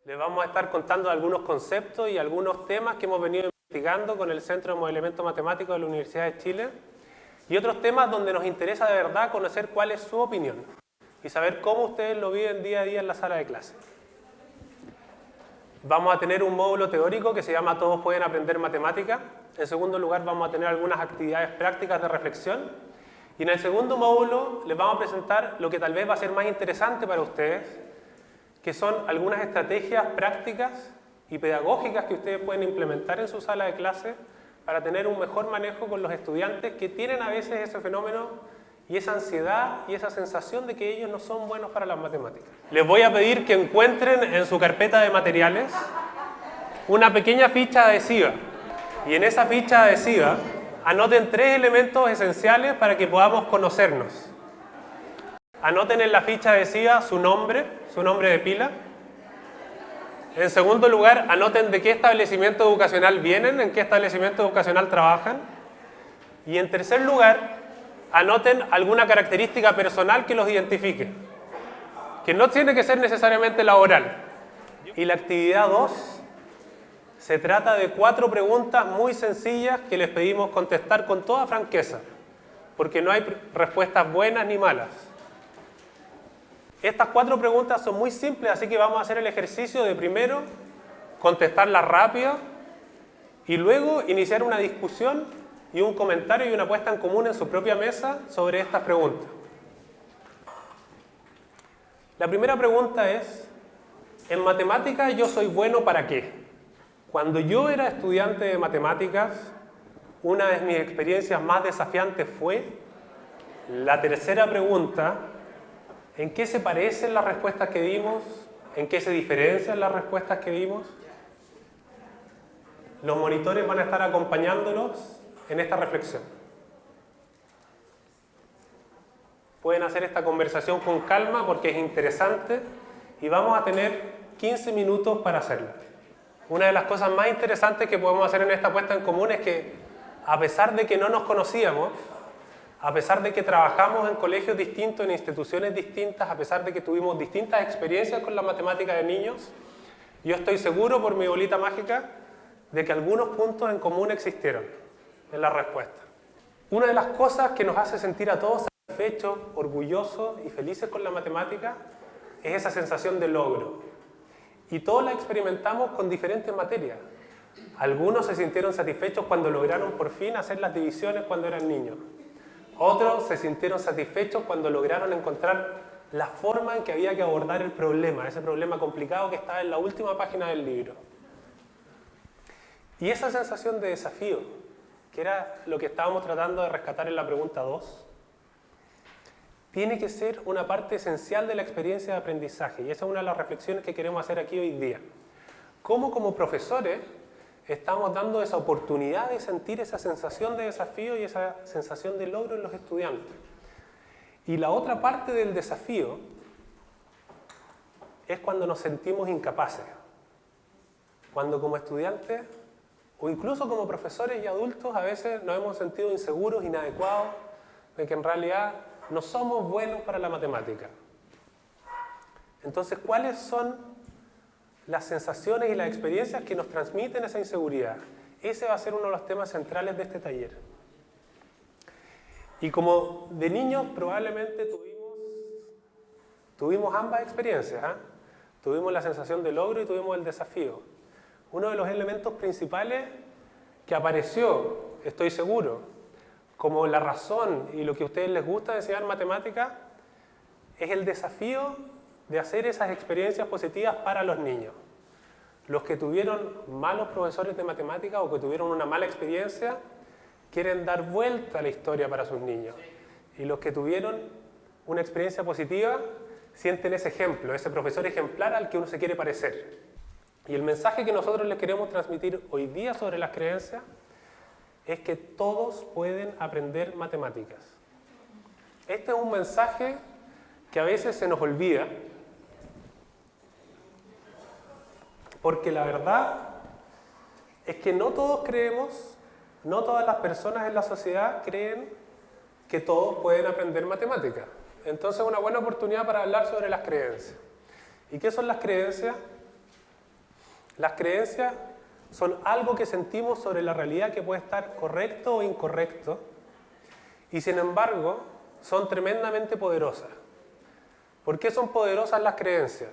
Les vamos a estar contando algunos conceptos y algunos temas que hemos venido investigando con el Centro de Modelamiento Matemático de la Universidad de Chile y otros temas donde nos interesa de verdad conocer cuál es su opinión y saber cómo ustedes lo viven día a día en la sala de clase. Vamos a tener un módulo teórico que se llama Todos pueden aprender matemática. En segundo lugar vamos a tener algunas actividades prácticas de reflexión. Y en el segundo módulo les vamos a presentar lo que tal vez va a ser más interesante para ustedes, que son algunas estrategias prácticas y pedagógicas que ustedes pueden implementar en su sala de clase para tener un mejor manejo con los estudiantes que tienen a veces ese fenómeno y esa ansiedad y esa sensación de que ellos no son buenos para las matemáticas. Les voy a pedir que encuentren en su carpeta de materiales una pequeña ficha adhesiva y en esa ficha adhesiva anoten 3 elementos esenciales para que podamos conocernos. Anoten en la ficha adhesiva su nombre de pila. En segundo lugar, anoten de qué establecimiento educacional vienen, en qué establecimiento educacional trabajan. Y en tercer lugar, anoten alguna característica personal que los identifique, que no tiene que ser necesariamente laboral. Y la actividad 2 se trata de 4 preguntas muy sencillas que les pedimos contestar con toda franqueza, porque no hay respuestas buenas ni malas. Estas 4 preguntas son muy simples, así que vamos a hacer el ejercicio de primero contestarlas rápido y luego iniciar una discusión y un comentario y una puesta en común en su propia mesa sobre estas preguntas. La primera pregunta es, ¿en matemáticas yo soy bueno para qué? Cuando yo era estudiante de matemáticas, una de mis experiencias más desafiantes fue la tercera pregunta. ¿En qué se parecen las respuestas que dimos? ¿En qué se diferencian las respuestas que dimos? Los monitores van a estar acompañándolos en esta reflexión. Pueden hacer esta conversación con calma porque es interesante y vamos a tener 15 minutos para hacerlo. Una de las cosas más interesantes que podemos hacer en esta puesta en común es que, a pesar de que no nos conocíamos, a pesar de que trabajamos en colegios distintos, en instituciones distintas, a pesar de que tuvimos distintas experiencias con la matemática de niños, yo estoy seguro por mi bolita mágica de que algunos puntos en común existieron en la respuesta. Una de las cosas que nos hace sentir a todos satisfechos, orgullosos y felices con la matemática es esa sensación de logro. Y todos la experimentamos con diferentes materias. Algunos se sintieron satisfechos cuando lograron por fin hacer las divisiones cuando eran niños. Otros se sintieron satisfechos cuando lograron encontrar la forma en que había que abordar el problema, ese problema complicado que estaba en la última página del libro. Y esa sensación de desafío, que era lo que estábamos tratando de rescatar en la pregunta 2, tiene que ser una parte esencial de la experiencia de aprendizaje. Y esa es una de las reflexiones que queremos hacer aquí hoy día. ¿Cómo como profesores estamos dando esa oportunidad de sentir esa sensación de desafío y esa sensación de logro en los estudiantes? Y la otra parte del desafío es cuando nos sentimos incapaces. Cuando como estudiantes, o incluso como profesores y adultos, a veces nos hemos sentido inseguros, inadecuados, de que en realidad no somos buenos para la matemática. Entonces, ¿cuáles son las sensaciones y las experiencias que nos transmiten esa inseguridad? Ese va a ser uno de los temas centrales de este taller. Y como de niños probablemente tuvimos ambas experiencias, ¿eh? Tuvimos la sensación de logro y tuvimos el desafío. Uno de los elementos principales que apareció, estoy seguro, como la razón y lo que a ustedes les gusta de enseñar matemáticas, es el desafío de hacer esas experiencias positivas para los niños. Los que tuvieron malos profesores de matemáticas o que tuvieron una mala experiencia, quieren dar vuelta a la historia para sus niños. Y los que tuvieron una experiencia positiva, sienten ese ejemplo, ese profesor ejemplar al que uno se quiere parecer. Y el mensaje que nosotros les queremos transmitir hoy día sobre las creencias es que todos pueden aprender matemáticas. Este es un mensaje que a veces se nos olvida, porque la verdad es que no todos creemos, no todas las personas en la sociedad creen que todos pueden aprender matemáticas. Entonces es una buena oportunidad para hablar sobre las creencias. ¿Y qué son las creencias? Las creencias son algo que sentimos sobre la realidad que puede estar correcto o incorrecto, y sin embargo son tremendamente poderosas. ¿Por qué son poderosas las creencias?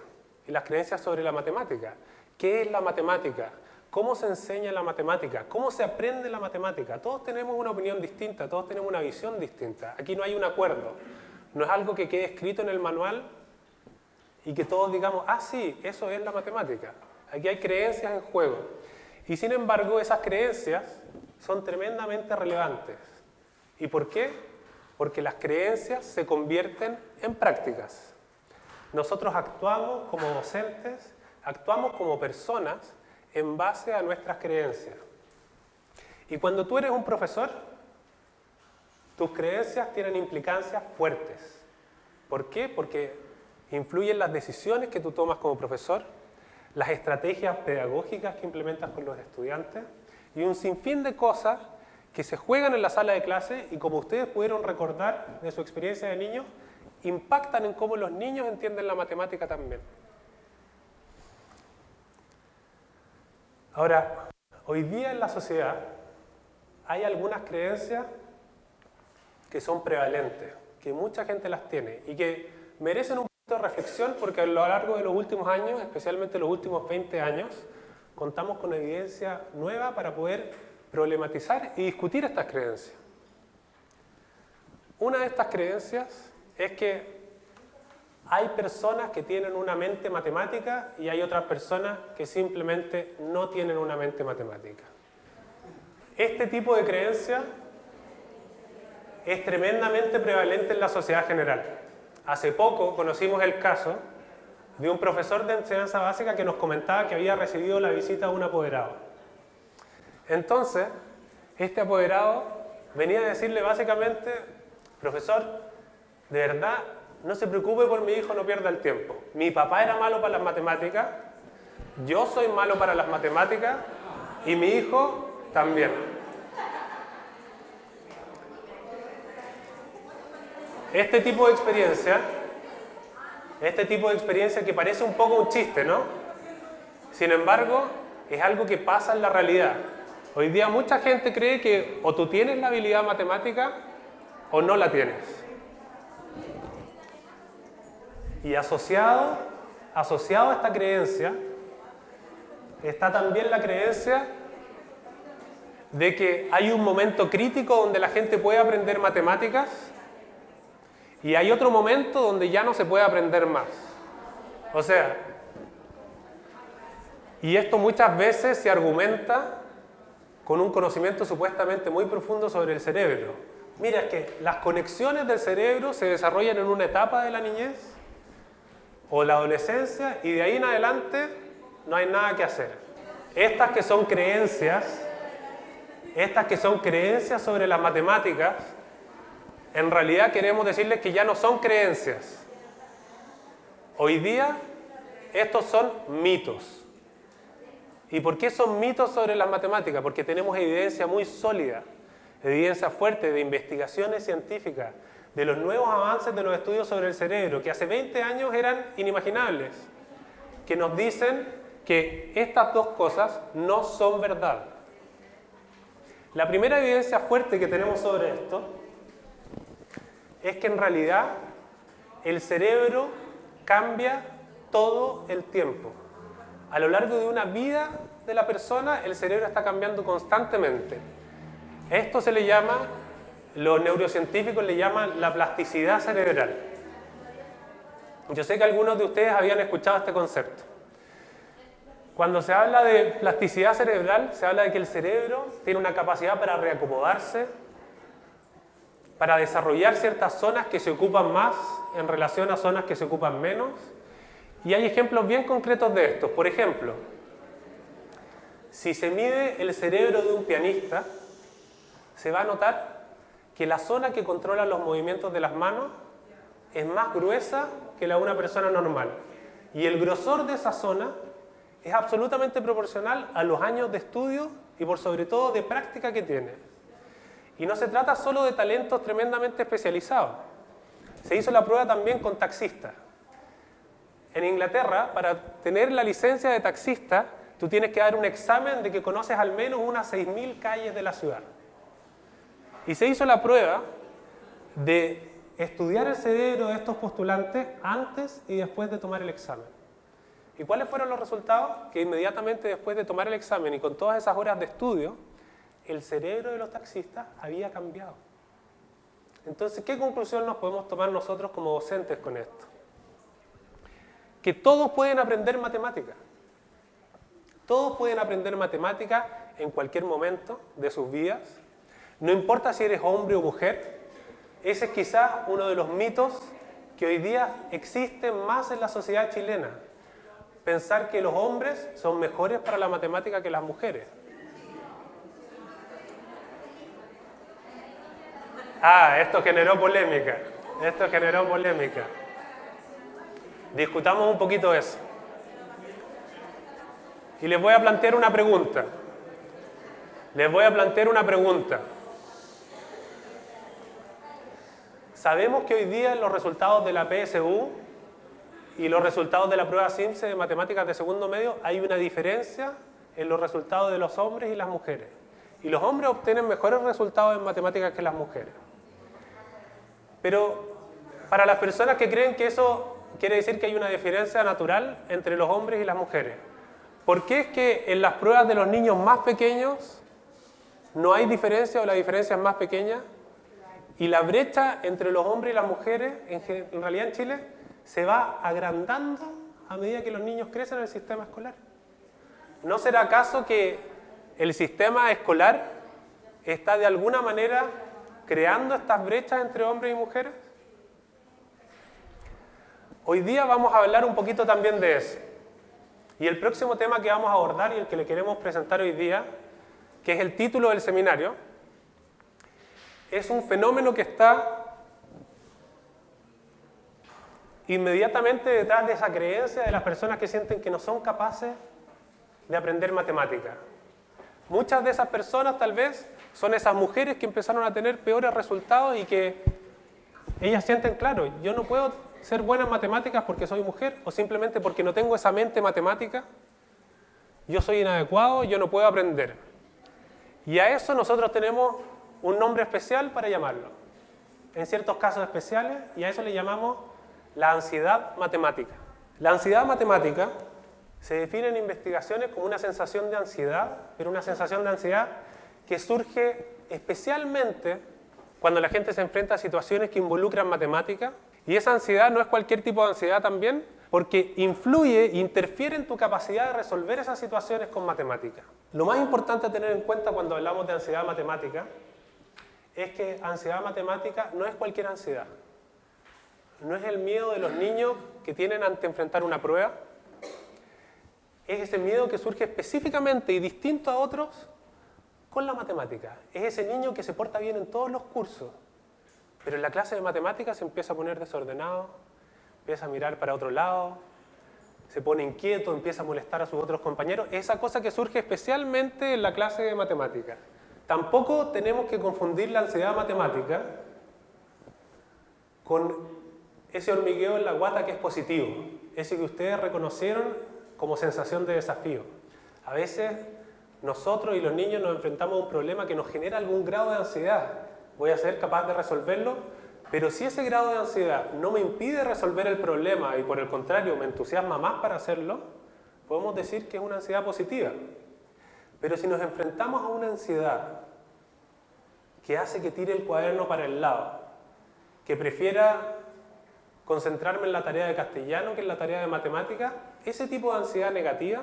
Y las creencias sobre la matemática. ¿Qué es la matemática? ¿Cómo se enseña la matemática? ¿Cómo se aprende la matemática? Todos tenemos una opinión distinta, todos tenemos una visión distinta. Aquí no hay un acuerdo. No es algo que quede escrito en el manual y que todos digamos, ah, sí, eso es la matemática. Aquí hay creencias en juego. Y sin embargo, esas creencias son tremendamente relevantes. ¿Y por qué? Porque las creencias se convierten en prácticas. Nosotros actuamos como docentes, actuamos como personas en base a nuestras creencias. Y cuando tú eres un profesor, tus creencias tienen implicancias fuertes. ¿Por qué? Porque influyen las decisiones que tú tomas como profesor, las estrategias pedagógicas que implementas con los estudiantes y un sinfín de cosas que se juegan en la sala de clase y, como ustedes pudieron recordar de su experiencia de niños, impactan en cómo los niños entienden la matemática también. Ahora, hoy día en la sociedad hay algunas creencias que son prevalentes, que mucha gente las tiene y que merecen un poquito de reflexión porque a lo largo de los últimos años, especialmente los últimos 20 años, contamos con evidencia nueva para poder problematizar y discutir estas creencias. Una de estas creencias es que hay personas que tienen una mente matemática y hay otras personas que simplemente no tienen una mente matemática. Este tipo de creencia es tremendamente prevalente en la sociedad general. Hace poco conocimos el caso de un profesor de enseñanza básica que nos comentaba que había recibido la visita de un apoderado. Entonces, este apoderado venía a decirle básicamente, profesor, de verdad, no se preocupe por mi hijo, no pierda el tiempo. Mi papá era malo para las matemáticas, yo soy malo para las matemáticas y mi hijo también. Este tipo de experiencia que parece un poco un chiste, ¿no? Sin embargo, es algo que pasa en la realidad. Hoy día mucha gente cree que o tú tienes la habilidad matemática o no la tienes. Y asociado a esta creencia está también la creencia de que hay un momento crítico donde la gente puede aprender matemáticas y hay otro momento donde ya no se puede aprender más. O sea, y esto muchas veces se argumenta con un conocimiento supuestamente muy profundo sobre el cerebro. Mira, es que las conexiones del cerebro se desarrollan en una etapa de la niñez o la adolescencia y de ahí en adelante no hay nada que hacer. Estas que son creencias sobre las matemáticas, en realidad queremos decirles que ya no son creencias. Hoy día estos son mitos. ¿Y por qué son mitos sobre las matemáticas? Porque tenemos evidencia muy sólida, evidencia fuerte de investigaciones científicas, de los nuevos avances de los estudios sobre el cerebro, que hace 20 años eran inimaginables, que nos dicen que estas dos cosas no son verdad. La primera evidencia fuerte que tenemos sobre esto es que en realidad el cerebro cambia todo el tiempo. A lo largo de una vida de la persona, el cerebro está cambiando constantemente. Esto se le llama, los neurocientíficos le llaman la plasticidad cerebral. Yo sé que algunos de ustedes habían escuchado este concepto. Cuando se habla de plasticidad cerebral, se habla de que el cerebro tiene una capacidad para reacomodarse, para desarrollar ciertas zonas que se ocupan más en relación a zonas que se ocupan menos. Y hay ejemplos bien concretos de esto. Por ejemplo, si se mide el cerebro de un pianista, se va a notar que la zona que controla los movimientos de las manos es más gruesa que la de una persona normal. Y el grosor de esa zona es absolutamente proporcional a los años de estudio y por sobre todo de práctica que tiene. Y no se trata solo de talentos tremendamente especializados. Se hizo la prueba también con taxistas. En Inglaterra, para tener la licencia de taxista, tú tienes que dar un examen de que conoces al menos unas 6.000 calles de la ciudad. Y se hizo la prueba de estudiar el cerebro de estos postulantes antes y después de tomar el examen. ¿Y cuáles fueron los resultados? Que inmediatamente después de tomar el examen y con todas esas horas de estudio, el cerebro de los taxistas había cambiado. Entonces, ¿qué conclusión nos podemos tomar nosotros como docentes con esto? Que todos pueden aprender matemáticas. Todos pueden aprender matemáticas en cualquier momento de sus vidas. No importa si eres hombre o mujer. Ese es quizás uno de los mitos que hoy día existen más en la sociedad chilena. Pensar que los hombres son mejores para la matemática que las mujeres. Esto generó polémica. Esto generó polémica. Discutamos un poquito eso. Y les voy a plantear una pregunta. Sabemos que hoy día en los resultados de la PSU y los resultados de la prueba CIMSE de matemáticas de segundo medio hay una diferencia en los resultados de los hombres y las mujeres. Y los hombres obtienen mejores resultados en matemáticas que las mujeres. Pero para las personas que creen que eso quiere decir que hay una diferencia natural entre los hombres y las mujeres, ¿por qué es que en las pruebas de los niños más pequeños no hay diferencia o la diferencia es más pequeña? Y la brecha entre los hombres y las mujeres, en realidad en Chile, se va agrandando a medida que los niños crecen en el sistema escolar. ¿No será acaso que el sistema escolar está de alguna manera creando estas brechas entre hombres y mujeres? Hoy día vamos a hablar un poquito también de eso. Y el próximo tema que vamos a abordar y el que le queremos presentar hoy día, que es el título del seminario, es un fenómeno que está inmediatamente detrás de esa creencia de las personas que sienten que no son capaces de aprender matemáticas. Muchas de esas personas tal vez son esas mujeres que empezaron a tener peores resultados y que ellas sienten, claro, yo no puedo ser buena en matemáticas porque soy mujer o simplemente porque no tengo esa mente matemática, yo soy inadecuado, yo no puedo aprender. Y a eso nosotros tenemos un nombre especial para llamarlo, en ciertos casos especiales, y a eso le llamamos la ansiedad matemática. La ansiedad matemática se define en investigaciones como una sensación de ansiedad, pero una sensación de ansiedad que surge especialmente cuando la gente se enfrenta a situaciones que involucran matemática, y esa ansiedad no es cualquier tipo de ansiedad también, porque influye e interfiere en tu capacidad de resolver esas situaciones con matemática. Lo más importante a tener en cuenta cuando hablamos de ansiedad matemática es que ansiedad matemática no es cualquier ansiedad. No es el miedo de los niños que tienen ante enfrentar una prueba. Es ese miedo que surge específicamente y distinto a otros con la matemática. Es ese niño que se porta bien en todos los cursos, pero en la clase de matemáticas se empieza a poner desordenado, empieza a mirar para otro lado, se pone inquieto, empieza a molestar a sus otros compañeros. Esa cosa que surge especialmente en la clase de matemáticas. Tampoco tenemos que confundir la ansiedad matemática con ese hormigueo en la guata que es positivo, ese que ustedes reconocieron como sensación de desafío. A veces nosotros y los niños nos enfrentamos a un problema que nos genera algún grado de ansiedad. Voy a ser capaz de resolverlo, pero si ese grado de ansiedad no me impide resolver el problema y por el contrario me entusiasma más para hacerlo, podemos decir que es una ansiedad positiva. Pero si nos enfrentamos a una ansiedad que hace que tire el cuaderno para el lado, que prefiera concentrarme en la tarea de castellano que en la tarea de matemática, ese tipo de ansiedad negativa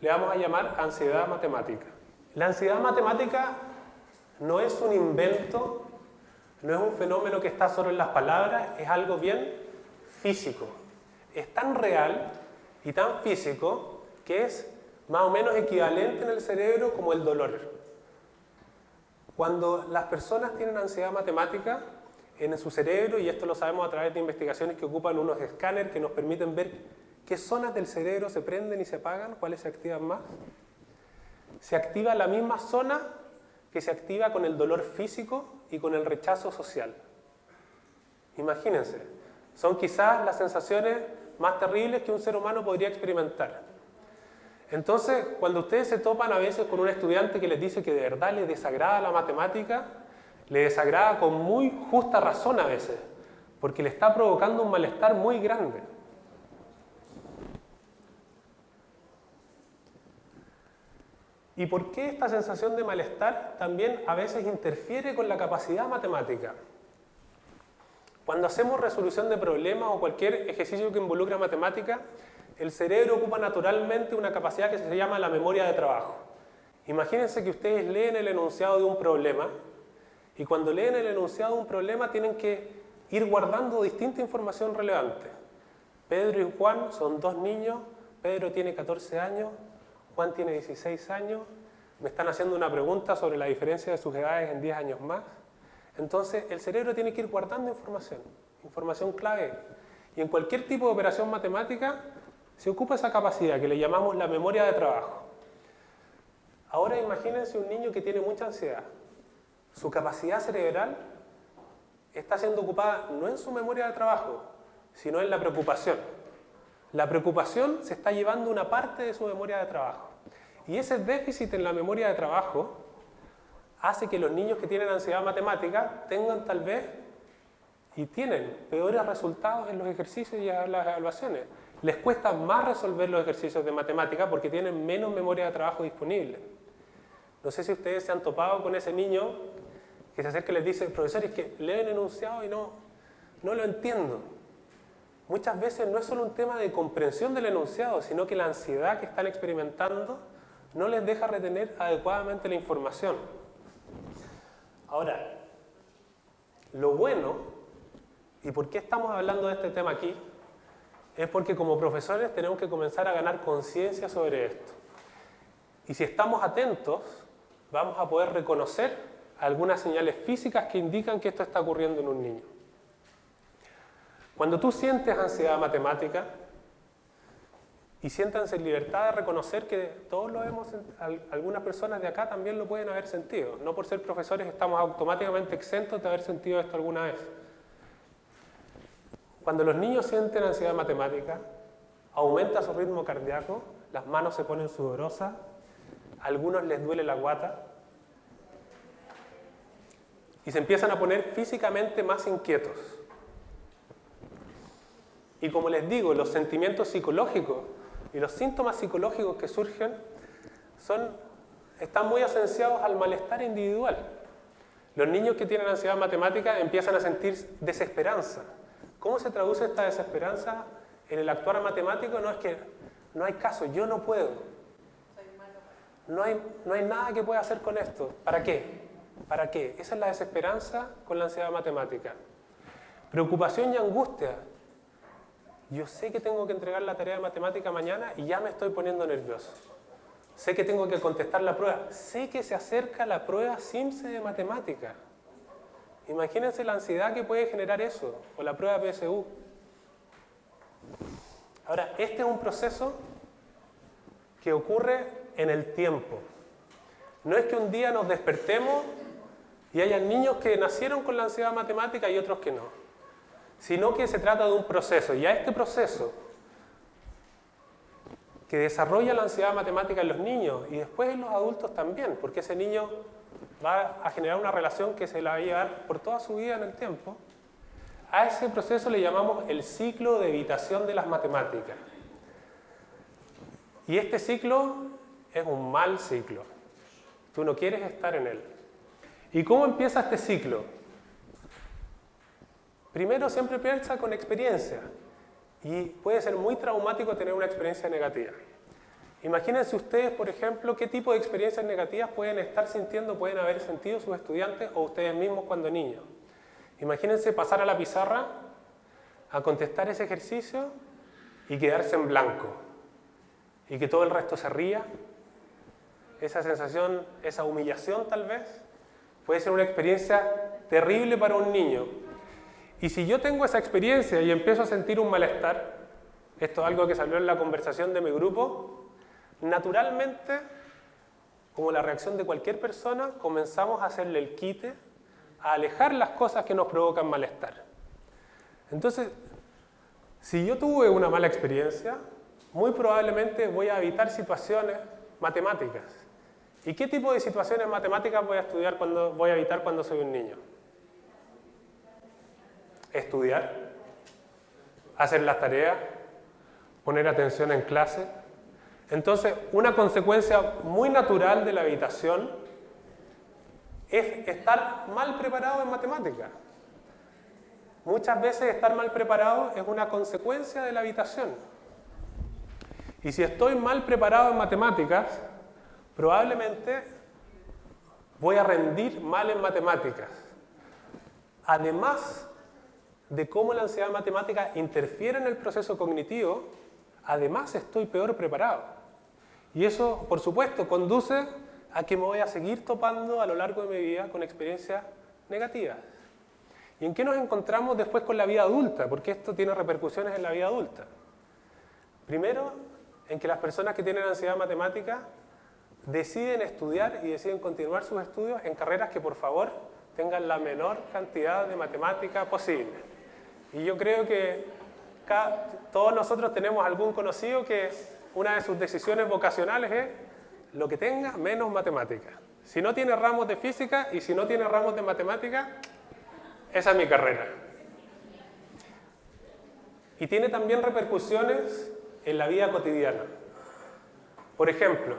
le vamos a llamar ansiedad matemática. La ansiedad matemática no es un invento, no es un fenómeno que está solo en las palabras, es algo bien físico. Es tan real y tan físico que es más o menos equivalente en el cerebro como el dolor. Cuando las personas tienen ansiedad matemática en su cerebro, y esto lo sabemos a través de investigaciones que ocupan unos escáneres que nos permiten ver qué zonas del cerebro se prenden y se apagan, cuáles se activan más, se activa la misma zona que se activa con el dolor físico y con el rechazo social. Imagínense, son quizás las sensaciones más terribles que un ser humano podría experimentar. Entonces, cuando ustedes se topan a veces con un estudiante que les dice que de verdad les desagrada la matemática, le desagrada con muy justa razón a veces, porque le está provocando un malestar muy grande. ¿Y por qué esta sensación de malestar también a veces interfiere con la capacidad matemática? Cuando hacemos resolución de problemas o cualquier ejercicio que involucra matemática, el cerebro ocupa naturalmente una capacidad que se llama la memoria de trabajo. Imagínense que ustedes leen el enunciado de un problema y cuando leen el enunciado de un problema tienen que ir guardando distinta información relevante. Pedro y Juan son dos niños, Pedro tiene 14 años, Juan tiene 16 años, me están haciendo una pregunta sobre la diferencia de sus edades en 10 años más. Entonces, el cerebro tiene que ir guardando información clave. Y en cualquier tipo de operación matemática se ocupa esa capacidad que le llamamos la memoria de trabajo. Ahora imagínense un niño que tiene mucha ansiedad. Su capacidad cerebral está siendo ocupada no en su memoria de trabajo, sino en la preocupación. La preocupación se está llevando una parte de su memoria de trabajo. Y ese déficit en la memoria de trabajo hace que los niños que tienen ansiedad matemática tengan tal vez y tienen peores resultados en los ejercicios y en las evaluaciones. Les cuesta más resolver los ejercicios de matemática porque tienen menos memoria de trabajo disponible. No sé si ustedes se han topado con ese niño que se acerca y les dice, profesor, es que leo el enunciado y no lo entiendo. Muchas veces no es solo un tema de comprensión del enunciado, sino que la ansiedad que están experimentando no les deja retener adecuadamente la información. Ahora, lo bueno, y por qué estamos hablando de este tema aquí, es porque como profesores tenemos que comenzar a ganar conciencia sobre esto. Y si estamos atentos, vamos a poder reconocer algunas señales físicas que indican que esto está ocurriendo en un niño. Cuando tú sientes ansiedad matemática, y siéntanse en libertad de reconocer que todos lo hemos, algunas personas de acá también lo pueden haber sentido. No por ser profesores estamos automáticamente exentos de haber sentido esto alguna vez. Cuando los niños sienten ansiedad matemática, aumenta su ritmo cardíaco, las manos se ponen sudorosas, a algunos les duele la guata y se empiezan a poner físicamente más inquietos. Y como les digo, los sentimientos psicológicos y los síntomas psicológicos que surgen están muy asociados al malestar individual. Los niños que tienen ansiedad matemática empiezan a sentir desesperanza. ¿Cómo se traduce esta desesperanza en el actuar matemático? No es que no hay caso, yo no puedo. No hay nada que pueda hacer con esto. ¿Para qué? ¿Para qué? Esa es la desesperanza con la ansiedad matemática. Preocupación y angustia. Yo sé que tengo que entregar la tarea de matemática mañana y ya me estoy poniendo nervioso. Sé que tengo que contestar la prueba. Sé que se acerca la prueba SIMSE de matemática. Imagínense la ansiedad que puede generar eso, o la prueba PSU. Ahora, este es un proceso que ocurre en el tiempo. No es que un día nos despertemos y hayan niños que nacieron con la ansiedad matemática y otros que no, sino que se trata de un proceso, y a este proceso que desarrolla la ansiedad matemática en los niños y después en los adultos también, porque ese niño va a generar una relación que se la va a llevar por toda su vida en el tiempo, a ese proceso le llamamos el ciclo de evitación de las matemáticas. Y este ciclo es un mal ciclo. Tú no quieres estar en él. ¿Y cómo empieza este ciclo? Primero siempre piensa con experiencia y puede ser muy traumático tener una experiencia negativa. Imagínense ustedes, por ejemplo, qué tipo de experiencias negativas pueden estar sintiendo, pueden haber sentido sus estudiantes o ustedes mismos cuando niños. Imagínense pasar a la pizarra a contestar ese ejercicio y quedarse en blanco y que todo el resto se ría. Esa sensación, esa humillación tal vez, puede ser una experiencia terrible para un niño. Y si yo tengo esa experiencia y empiezo a sentir un malestar, esto es algo que salió en la conversación de mi grupo, naturalmente, como la reacción de cualquier persona, comenzamos a hacerle el quite, a alejar las cosas que nos provocan malestar. Entonces, si yo tuve una mala experiencia, muy probablemente voy a evitar situaciones matemáticas. ¿Y qué tipo de situaciones matemáticas voy a evitar cuando soy un niño? Estudiar, hacer las tareas, poner atención en clase. Entonces, una consecuencia muy natural de la evitación es estar mal preparado en matemáticas. Muchas veces estar mal preparado es una consecuencia de la evitación. Y si estoy mal preparado en matemáticas, probablemente voy a rendir mal en matemáticas. Además de cómo la ansiedad matemática interfiere en el proceso cognitivo, además estoy peor preparado. Y eso, por supuesto, conduce a que me voy a seguir topando a lo largo de mi vida con experiencias negativas. ¿Y en qué nos encontramos después con la vida adulta? Porque esto tiene repercusiones en la vida adulta. Primero, en que las personas que tienen ansiedad matemática deciden estudiar y deciden continuar sus estudios en carreras que, por favor, tengan la menor cantidad de matemática posible. Y yo creo que todos nosotros tenemos algún conocido que una de sus decisiones vocacionales es lo que tenga menos matemática. Si no tiene ramos de física y si no tiene ramos de matemática, esa es mi carrera. Y tiene también repercusiones en la vida cotidiana. Por ejemplo,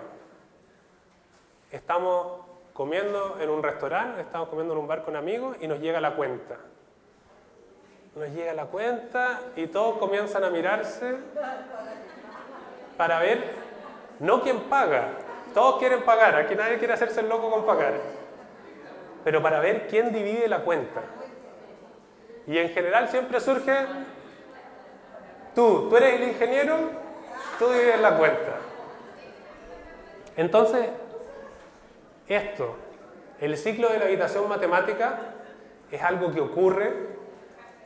estamos comiendo en un restaurante, estamos comiendo en un bar con amigos y nos llega la cuenta. Nos llega la cuenta y todos comienzan a mirarse para ver, no quién paga, todos quieren pagar, aquí nadie quiere hacerse el loco con pagar, pero para ver quién divide la cuenta. Y en general siempre surge, tú eres el ingeniero, tú divides la cuenta. Entonces, el ciclo de la evitación matemática es algo que ocurre,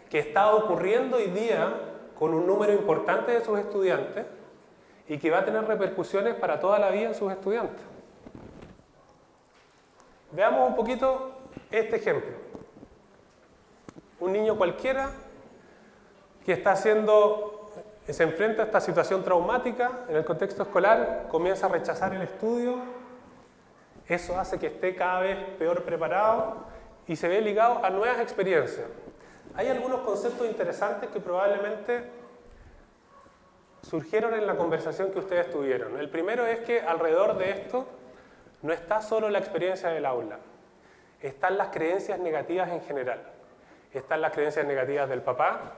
que está ocurriendo hoy día con un número importante de sus estudiantes y que va a tener repercusiones para toda la vida en sus estudiantes. Veamos un poquito este ejemplo. Un niño cualquiera que se enfrenta a esta situación traumática en el contexto escolar, comienza a rechazar el estudio, eso hace que esté cada vez peor preparado y se ve ligado a nuevas experiencias. Hay algunos conceptos interesantes que probablemente surgieron en la conversación que ustedes tuvieron. El primero es que alrededor de esto no está solo la experiencia del aula, están las creencias negativas en general. Están las creencias negativas del papá,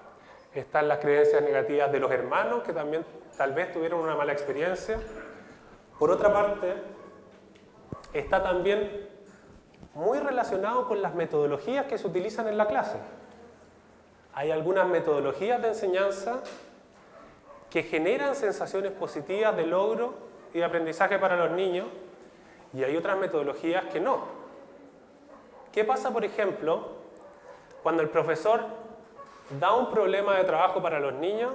están las creencias negativas de los hermanos, que también tal vez tuvieron una mala experiencia. Por otra parte, está también muy relacionado con las metodologías que se utilizan en la clase. Hay algunas metodologías de enseñanza que generan sensaciones positivas de logro y de aprendizaje para los niños, y hay otras metodologías que no. ¿Qué pasa, por ejemplo, cuando el profesor da un problema de trabajo para los niños?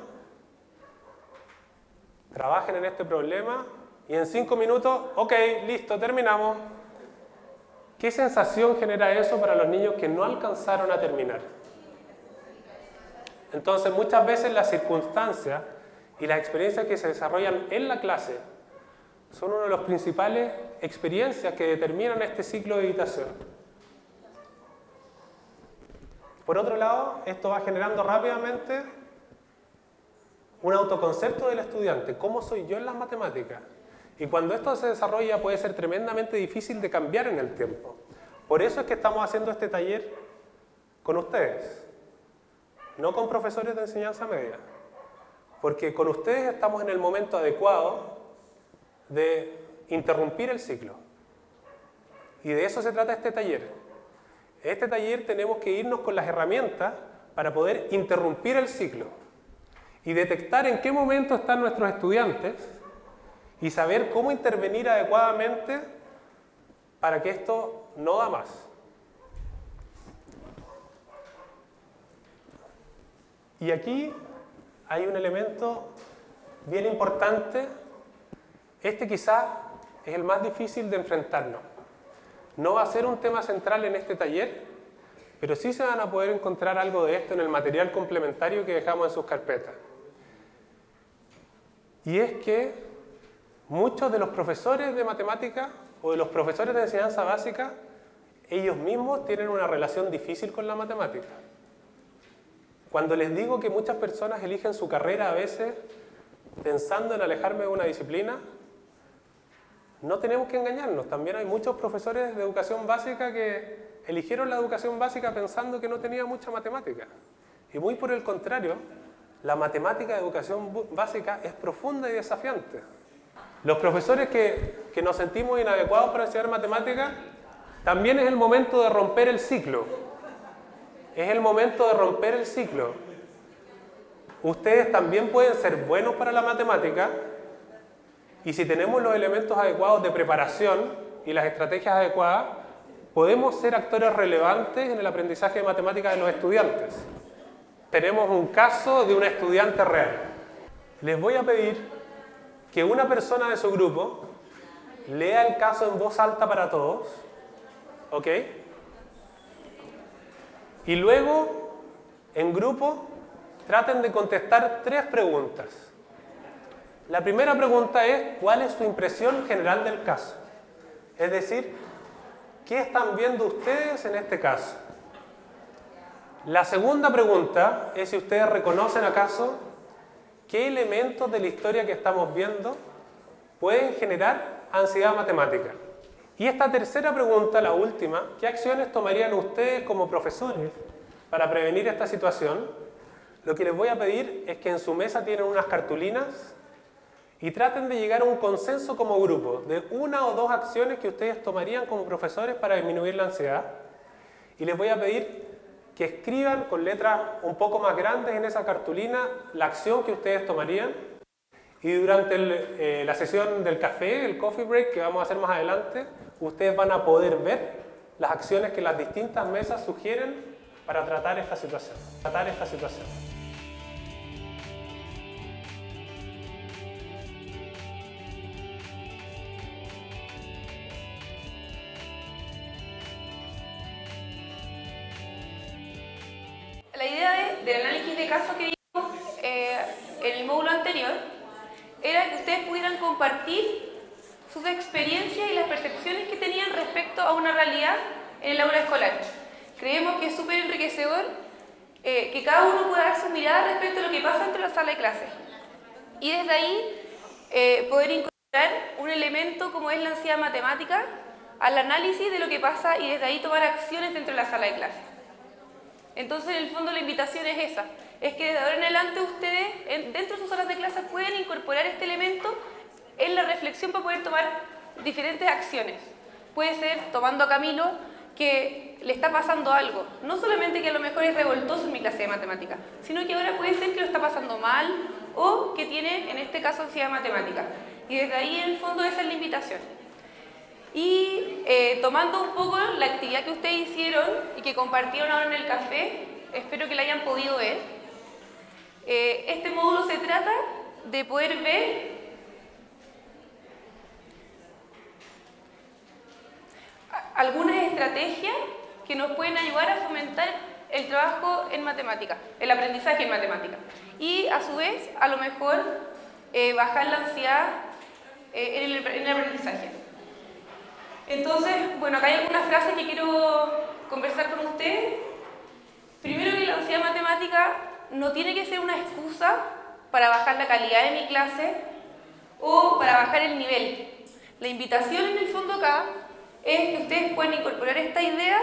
Trabajen en este problema y en 5 minutos, ok, listo, terminamos. ¿Qué sensación genera eso para los niños que no alcanzaron a terminar? Entonces, muchas veces las circunstancias y las experiencias que se desarrollan en la clase son una de las principales experiencias que determinan este ciclo de evitación. Por otro lado, esto va generando rápidamente un autoconcepto del estudiante. ¿Cómo soy yo en las matemáticas? Y cuando esto se desarrolla puede ser tremendamente difícil de cambiar en el tiempo. Por eso es que estamos haciendo este taller con ustedes, no con profesores de enseñanza media. Porque con ustedes estamos en el momento adecuado de interrumpir el ciclo. Y de eso se trata este taller. En este taller tenemos que irnos con las herramientas para poder interrumpir el ciclo y detectar en qué momento están nuestros estudiantes y saber cómo intervenir adecuadamente para que esto no da más. Y aquí hay un elemento bien importante. Este quizás es el más difícil de enfrentarnos. No va a ser un tema central en este taller, pero sí se van a poder encontrar algo de esto en el material complementario que dejamos en sus carpetas. Y es que muchos de los profesores de matemática o de los profesores de enseñanza básica, ellos mismos tienen una relación difícil con la matemática. Cuando les digo que muchas personas eligen su carrera a veces pensando en alejarme de una disciplina, no tenemos que engañarnos. También hay muchos profesores de educación básica que eligieron la educación básica pensando que no tenía mucha matemática. Y muy por el contrario, la matemática de educación básica es profunda y desafiante. Los profesores que nos sentimos inadecuados para enseñar matemáticas, también es el momento de romper el ciclo. Es el momento de romper el ciclo. Ustedes también pueden ser buenos para la matemática y si tenemos los elementos adecuados de preparación y las estrategias adecuadas, podemos ser actores relevantes en el aprendizaje de matemáticas de los estudiantes. Tenemos un caso de una estudiante real. Les voy a pedir que una persona de su grupo lea el caso en voz alta para todos, ¿ok? Y luego, en grupo, traten de contestar 3 preguntas. La primera pregunta es, ¿cuál es su impresión general del caso? Es decir, ¿qué están viendo ustedes en este caso? La segunda pregunta es si ustedes reconocen acaso qué elementos de la historia que estamos viendo pueden generar ansiedad matemática. Y esta tercera pregunta, la última, ¿qué acciones tomarían ustedes como profesores para prevenir esta situación? Lo que les voy a pedir es que en su mesa tienen unas cartulinas y traten de llegar a un consenso como grupo de 1 o 2 acciones que ustedes tomarían como profesores para disminuir la ansiedad. Y les voy a pedir que escriban con letras un poco más grandes en esa cartulina la acción que ustedes tomarían. Y durante la sesión del café, el coffee break que vamos a hacer más adelante, ustedes van a poder ver las acciones que las distintas mesas sugieren para tratar esta situación. La idea del análisis de caso que vimos en el módulo anterior era que ustedes pudieran compartir sus experiencias y las percepciones que tenían respecto a una realidad en el aula escolar. Creemos que es súper enriquecedor que cada uno pueda dar su mirada respecto a lo que pasa dentro de la sala de clases. Y desde ahí poder incorporar un elemento como es la ansiedad matemática al análisis de lo que pasa y desde ahí tomar acciones dentro de la sala de clases. Entonces, en el fondo, la invitación es esa, es que desde ahora en adelante ustedes, dentro de sus salas de clases, pueden incorporar este elemento en la reflexión para poder tomar diferentes acciones. Puede ser tomando a Camilo que le está pasando algo, no solamente que a lo mejor es revoltoso en mi clase de matemática, sino que ahora puede ser que lo está pasando mal o que tiene, en este caso, ansiedad matemática. Y desde ahí, en el fondo, esa es la invitación. Y tomando un poco la actividad que ustedes hicieron y que compartieron ahora en el café, espero que la hayan podido ver. Este módulo se trata de poder ver algunas estrategias que nos pueden ayudar a fomentar el trabajo en matemática, el aprendizaje en matemática. Y a su vez, a lo mejor, bajar la ansiedad en el aprendizaje. Entonces, bueno, acá hay algunas frases que quiero conversar con ustedes. Primero, que la ansiedad matemática no tiene que ser una excusa para bajar la calidad de mi clase o para bajar el nivel. La invitación en el fondo acá es que ustedes puedan incorporar esta idea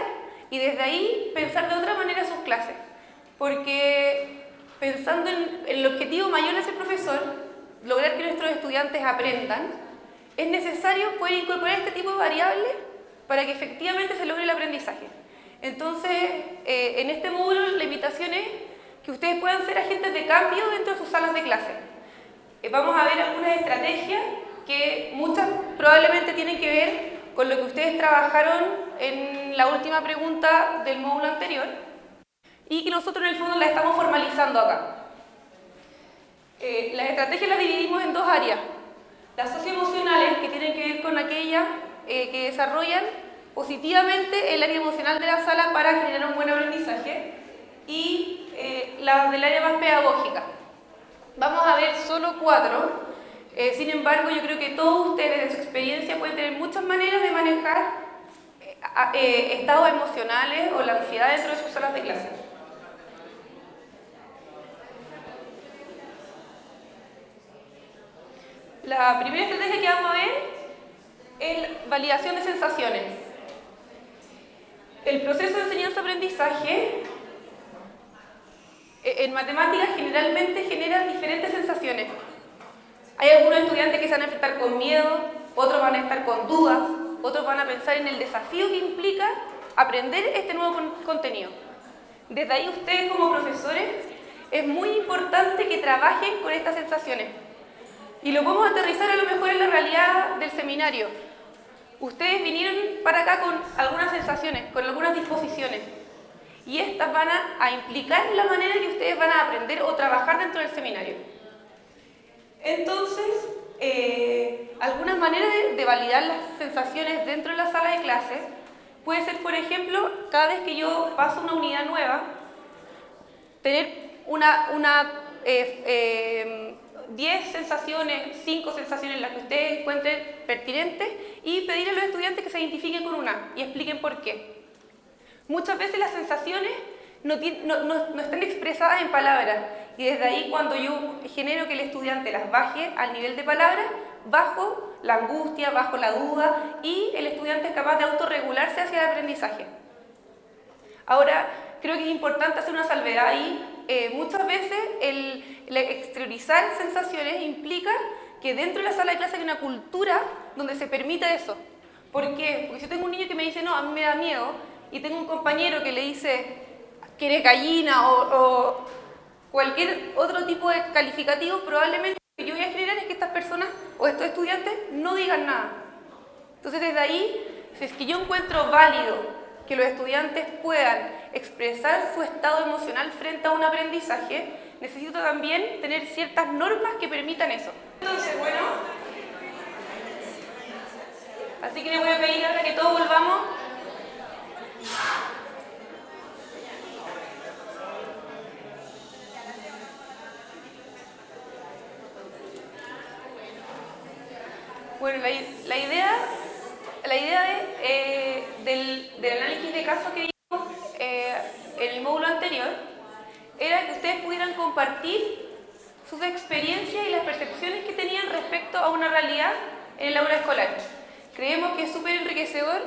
y desde ahí pensar de otra manera sus clases. Porque pensando en el objetivo mayor de ser profesor, lograr que nuestros estudiantes aprendan, es necesario poder incorporar este tipo de variables para que efectivamente se logre el aprendizaje. Entonces, en este módulo la invitación es que ustedes puedan ser agentes de cambio dentro de sus salas de clase. Vamos a ver algunas estrategias que muchas probablemente tienen que ver con lo que ustedes trabajaron en la última pregunta del módulo anterior y que nosotros en el fondo las estamos formalizando acá. Las estrategias las dividimos en 2 áreas. Las socioemocionales, que tienen que ver con aquellas que desarrollan positivamente el área emocional de la sala para generar un buen aprendizaje, y las del área más pedagógica. Vamos a ver solo 4 Sin embargo, yo creo que todos ustedes, de su experiencia, pueden tener muchas maneras de manejar estados emocionales o la ansiedad dentro de sus salas de clase. La primera estrategia que vamos a ver es validación de sensaciones. El proceso de enseñanza-aprendizaje en matemáticas generalmente genera diferentes sensaciones. Hay algunos estudiantes que se van a enfrentar con miedo, otros van a estar con dudas, otros van a pensar en el desafío que implica aprender este nuevo contenido. Desde ahí ustedes como profesores es muy importante que trabajen con estas sensaciones. Y lo podemos aterrizar a lo mejor en la realidad del seminario. Ustedes vinieron para acá con algunas sensaciones, con algunas disposiciones. Y estas van a implicar la manera en que ustedes van a aprender o trabajar dentro del seminario. Entonces, algunas maneras de validar las sensaciones dentro de la sala de clases puede ser, por ejemplo, cada vez que yo paso una unidad nueva, tener 10 sensaciones, 5 sensaciones las que ustedes encuentren pertinentes y pedir a los estudiantes que se identifiquen con una y expliquen por qué. Muchas veces las sensaciones no están expresadas en palabras y desde ahí cuando yo genero que el estudiante las baje al nivel de palabras, bajo la angustia, bajo la duda y el estudiante es capaz de autorregularse hacia el aprendizaje. Ahora, creo que es importante hacer una salvedad ahí. Muchas veces el exteriorizar sensaciones implica que dentro de la sala de clase hay una cultura donde se permite eso. ¿Por qué? Porque si yo tengo un niño que me dice, no, a mí me da miedo, y tengo un compañero que le dice que eres gallina o cualquier otro tipo de calificativo, probablemente lo que yo voy a generar es que estas personas o estos estudiantes no digan nada. Entonces desde ahí, si es que yo encuentro válido que los estudiantes puedan expresar su estado emocional frente a un aprendizaje, necesito también tener ciertas normas que permitan eso. Entonces, bueno, así que les voy a pedir ahora que todos volvamos. Bueno, la idea del análisis de casos que vimos en el módulo anterior era que ustedes pudieran compartir sus experiencias y las percepciones que tenían respecto a una realidad en el aula escolar. Creemos que es súper enriquecedor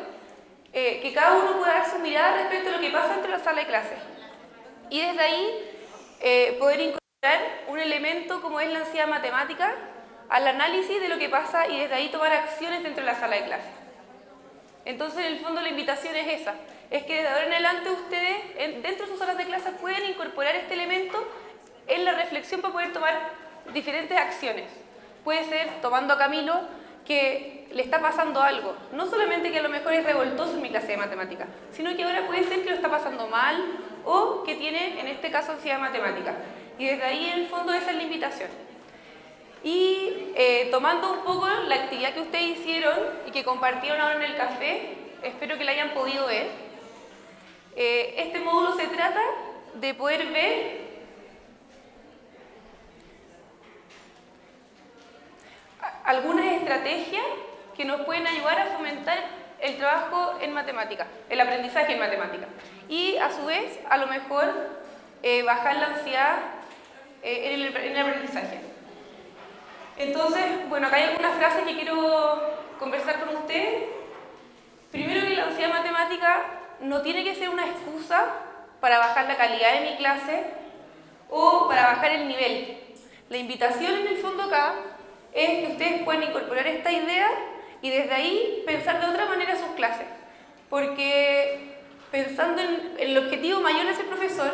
que cada uno pueda dar su mirada respecto a lo que pasa dentro de la sala de clases. Y desde ahí poder incorporar un elemento como es la ansiedad matemática al análisis de lo que pasa y desde ahí tomar acciones dentro de la sala de clases. Entonces, en el fondo, la invitación es esa, es que desde ahora en adelante ustedes, dentro de sus salas de clases, pueden incorporar este elemento en la reflexión para poder tomar diferentes acciones. Puede ser tomando a Camilo que le está pasando algo, no solamente que a lo mejor es revoltoso en mi clase de matemática, sino que ahora puede ser que lo está pasando mal o que tiene, en este caso, ansiedad matemática. Y desde ahí, en el fondo, esa es la invitación. Y tomando un poco la actividad que ustedes hicieron y que compartieron ahora en el café, espero que la hayan podido ver. Este módulo se trata de poder ver algunas estrategias que nos pueden ayudar a fomentar el trabajo en matemática, el aprendizaje en matemática. Y a su vez, a lo mejor, bajar la ansiedad en el aprendizaje. Entonces, bueno, acá hay algunas frases que quiero conversar con ustedes. Primero, que la ansiedad matemática no tiene que ser una excusa para bajar la calidad de mi clase o para bajar el nivel. La invitación en el fondo acá es que ustedes puedan incorporar esta idea y desde ahí pensar de otra manera sus clases. Porque pensando en el objetivo mayor de ese profesor,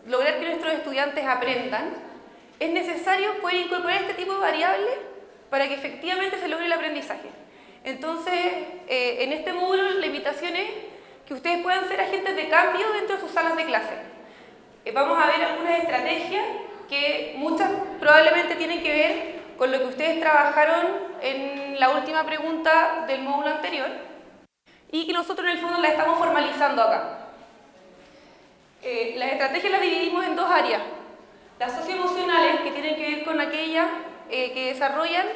lograr que nuestros estudiantes aprendan, es necesario poder incorporar este tipo de variables para que efectivamente se logre el aprendizaje. Entonces, en este módulo la invitación es que ustedes puedan ser agentes de cambio dentro de sus salas de clase. Vamos a ver algunas estrategias que muchas probablemente tienen que ver con lo que ustedes trabajaron en la última pregunta del módulo anterior y que nosotros en el fondo las estamos formalizando acá. Las estrategias las dividimos en dos áreas. Las socioemocionales, que tienen que ver con aquellas que desarrollan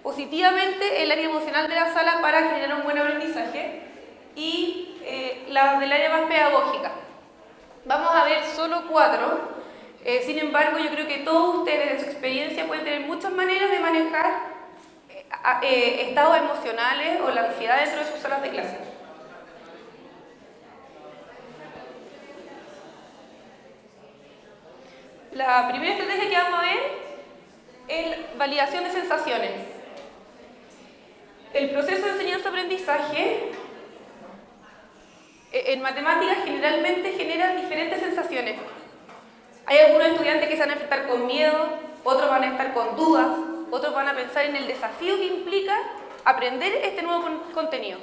positivamente el área emocional de la sala para generar un buen aprendizaje y la del área más pedagógica. Vamos a ver solo 4, sin embargo yo creo que todos ustedes en su experiencia pueden tener muchas maneras de manejar estados emocionales o la ansiedad dentro de sus salas de clase. La primera estrategia que vamos a ver es validación de sensaciones. El proceso de enseñanza-aprendizaje en matemáticas generalmente genera diferentes sensaciones. Hay algunos estudiantes que se van a enfrentar con miedo, otros van a estar con dudas, otros van a pensar en el desafío que implica aprender este nuevo contenido.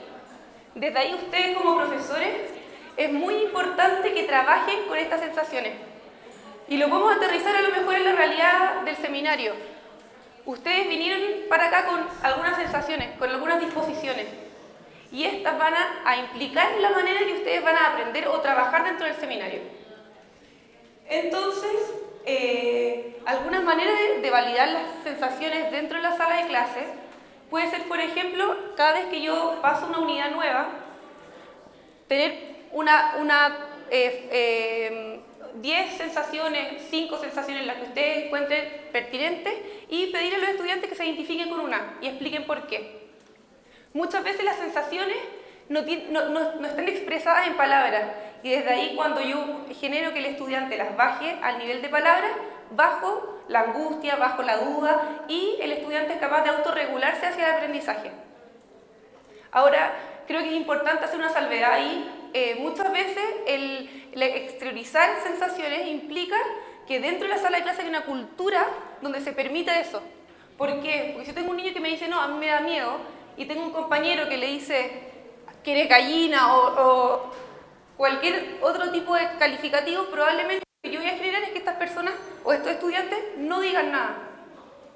Desde ahí ustedes como profesores es muy importante que trabajen con estas sensaciones. Y lo podemos aterrizar a lo mejor en la realidad del seminario. Ustedes vinieron para acá con algunas sensaciones, con algunas disposiciones. Y estas van a implicar la manera en que ustedes van a aprender o trabajar dentro del seminario. Entonces, algunas maneras de validar las sensaciones dentro de la sala de clases puede ser, por ejemplo, cada vez que yo paso una unidad nueva, tener 10 sensaciones, 5 sensaciones las que ustedes encuentren pertinentes y pedirle a los estudiantes que se identifiquen con una y expliquen por qué. Muchas veces las sensaciones no están expresadas en palabras y desde ahí cuando yo genero que el estudiante las baje al nivel de palabras, bajo la angustia, bajo la duda y el estudiante es capaz de autorregularse hacia el aprendizaje. Ahora, creo que es importante hacer una salvedad ahí. Muchas veces el exteriorizar sensaciones implica que dentro de la sala de clase hay una cultura donde se permite eso. ¿Por qué? Porque si yo tengo un niño que me dice, no, a mí me da miedo, y tengo un compañero que le dice que eres gallina o cualquier otro tipo de calificativo, probablemente lo que yo voy a generar es que estas personas o estos estudiantes no digan nada.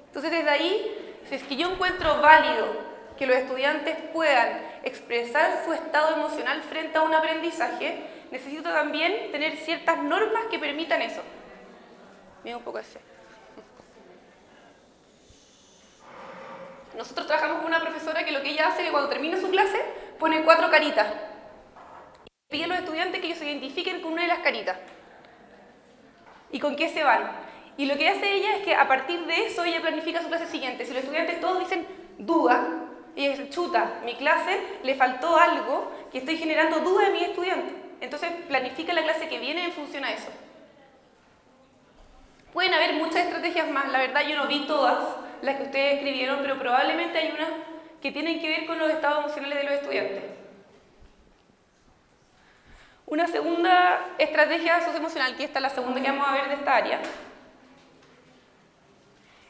Entonces desde ahí, si es que yo encuentro válido que los estudiantes puedan expresar su estado emocional frente a un aprendizaje, necesito también tener ciertas normas que permitan eso. Mira un poco ese. Nosotros trabajamos con una profesora que lo que ella hace es que cuando termina su clase pone 4 caritas y pide a los estudiantes que ellos se identifiquen con una de las caritas y con qué se van. Y lo que hace ella es que a partir de eso ella planifica su clase siguiente. Si los estudiantes todos dicen duda, ella dice, chuta, mi clase le faltó algo que estoy generando duda de mis estudiantes. Entonces planifica la clase que viene en función a eso. Pueden haber muchas estrategias más, la verdad yo no vi todas las que ustedes escribieron, pero probablemente hay unas que tienen que ver con los estados emocionales de los estudiantes. Una segunda estrategia socioemocional, que esta es la segunda que vamos a ver de esta área,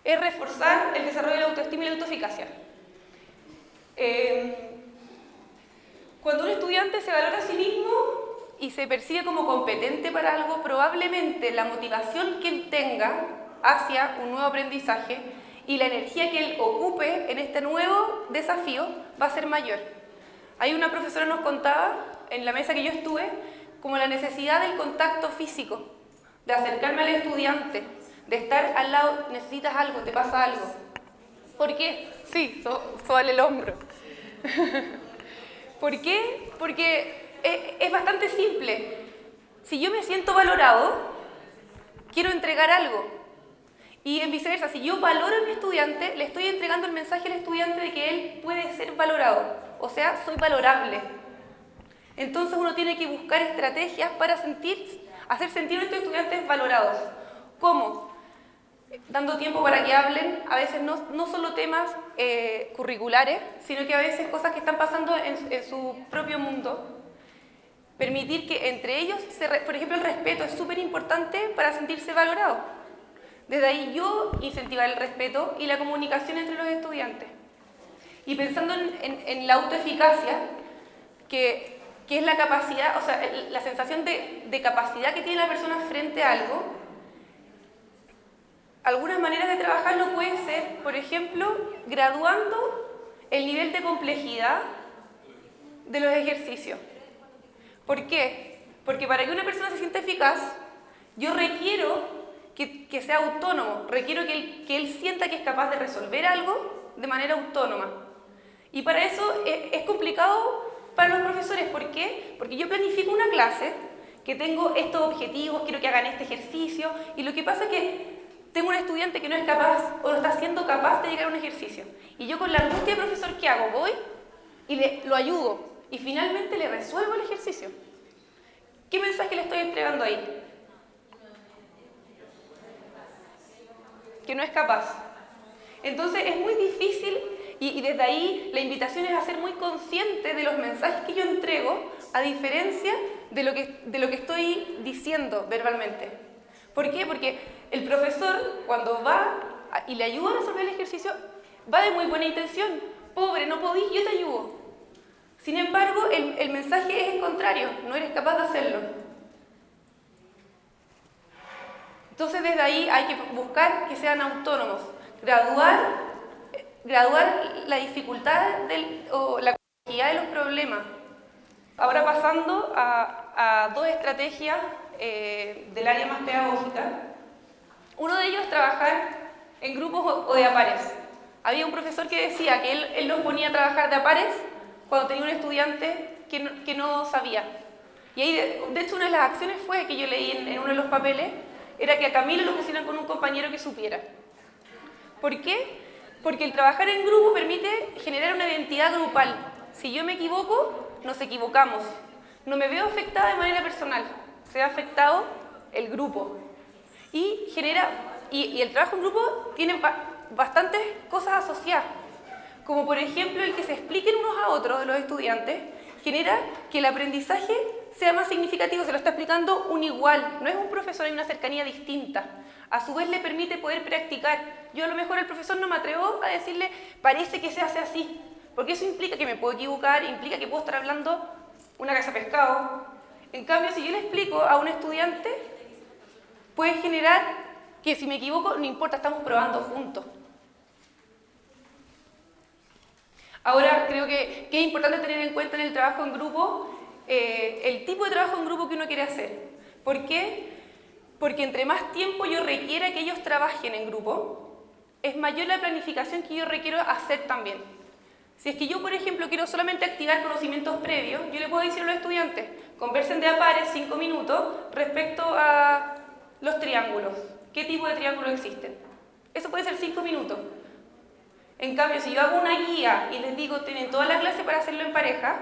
es reforzar el desarrollo de la autoestima y la autoeficacia. Cuando un estudiante se valora a sí mismo y se percibe como competente para algo, probablemente la motivación que él tenga hacia un nuevo aprendizaje y la energía que él ocupe en este nuevo desafío va a ser mayor. Hay una profesora que nos contaba, en la mesa que yo estuve, como la necesidad del contacto físico, de acercarme al estudiante, de estar al lado, necesitas algo, te pasa algo. ¿Por qué? Sí, sobarle el hombro. ¿Por qué? Porque es bastante simple. Si yo me siento valorado, quiero entregar algo. Y viceversa, si yo valoro a mi estudiante, le estoy entregando el mensaje al estudiante de que él puede ser valorado. O sea, soy valorable. Entonces uno tiene que buscar estrategias para hacer sentir a estos estudiantes valorados. ¿Cómo? Dando tiempo para que hablen, a veces no solo temas curriculares, sino que a veces cosas que están pasando en su propio mundo. Permitir que entre ellos, por ejemplo, el respeto es súper importante para sentirse valorado. Desde ahí yo incentivar el respeto y la comunicación entre los estudiantes. Y pensando en la autoeficacia, que es la capacidad, o sea, la sensación de capacidad que tiene la persona frente a algo, algunas maneras de trabajarlo puede ser, por ejemplo, graduando el nivel de complejidad de los ejercicios. ¿Por qué? Porque para que una persona se sienta eficaz, yo requiero que sea autónomo, requiero que él sienta que es capaz de resolver algo, de manera autónoma. Y para eso es complicado para los profesores. ¿Por qué? Porque yo planifico una clase, que tengo estos objetivos, quiero que hagan este ejercicio, y lo que pasa es que tengo un estudiante que no es capaz o no está siendo capaz de llegar a un ejercicio. Y yo con la angustia de profesor, ¿qué hago? Voy y lo ayudo, y finalmente le resuelvo el ejercicio. ¿Qué mensaje le estoy entregando ahí? Que no es capaz. Entonces es muy difícil, y desde ahí la invitación es a ser muy consciente de los mensajes que yo entrego, a diferencia de lo que estoy diciendo verbalmente. ¿Por qué? Porque el profesor, cuando va y le ayuda a resolver el ejercicio, va de muy buena intención. Pobre, no podís, yo te ayudo. Sin embargo, el mensaje es el contrario, no eres capaz de hacerlo. Entonces desde ahí hay que buscar que sean autónomos, graduar la dificultad o la complejidad de los problemas. Ahora pasando a dos estrategias del área más pedagógica. Uno de ellos es trabajar en grupos o de a pares. Había un profesor que decía que él los ponía a trabajar de a pares cuando tenía un estudiante que no sabía. Y ahí, de hecho, una de las acciones fue que yo leí en uno de los papeles, era que a Camilo lo pusieran con un compañero que supiera. ¿Por qué? Porque el trabajar en grupo permite generar una identidad grupal. Si yo me equivoco, nos equivocamos. No me veo afectada de manera personal, se ve afectado el grupo. Y el trabajo en grupo tiene bastantes cosas asociadas, como por ejemplo el que se expliquen unos a otros de los estudiantes, genera que el aprendizaje sea más significativo, se lo está explicando un igual, no es un profesor, hay una cercanía distinta. A su vez le permite poder practicar. Yo a lo mejor al profesor no me atrevo a decirle, parece que se hace así, porque eso implica que me puedo equivocar, implica que puedo estar hablando una casa de pescado. En cambio, si yo le explico a un estudiante, puede generar que si me equivoco, no importa, estamos probando juntos. Ahora, creo que es importante tener en cuenta en el trabajo en grupo el tipo de trabajo en grupo que uno quiere hacer. ¿Por qué? Porque entre más tiempo yo requiera que ellos trabajen en grupo, es mayor la planificación que yo requiero hacer también. Si es que yo, por ejemplo, quiero solamente activar conocimientos previos, yo le puedo decir a los estudiantes, conversen de a pares 5 minutos respecto a los triángulos. ¿Qué tipo de triángulos existen? Eso puede ser 5 minutos. En cambio, si yo hago una guía y les digo, tienen toda la clase para hacerlo en pareja,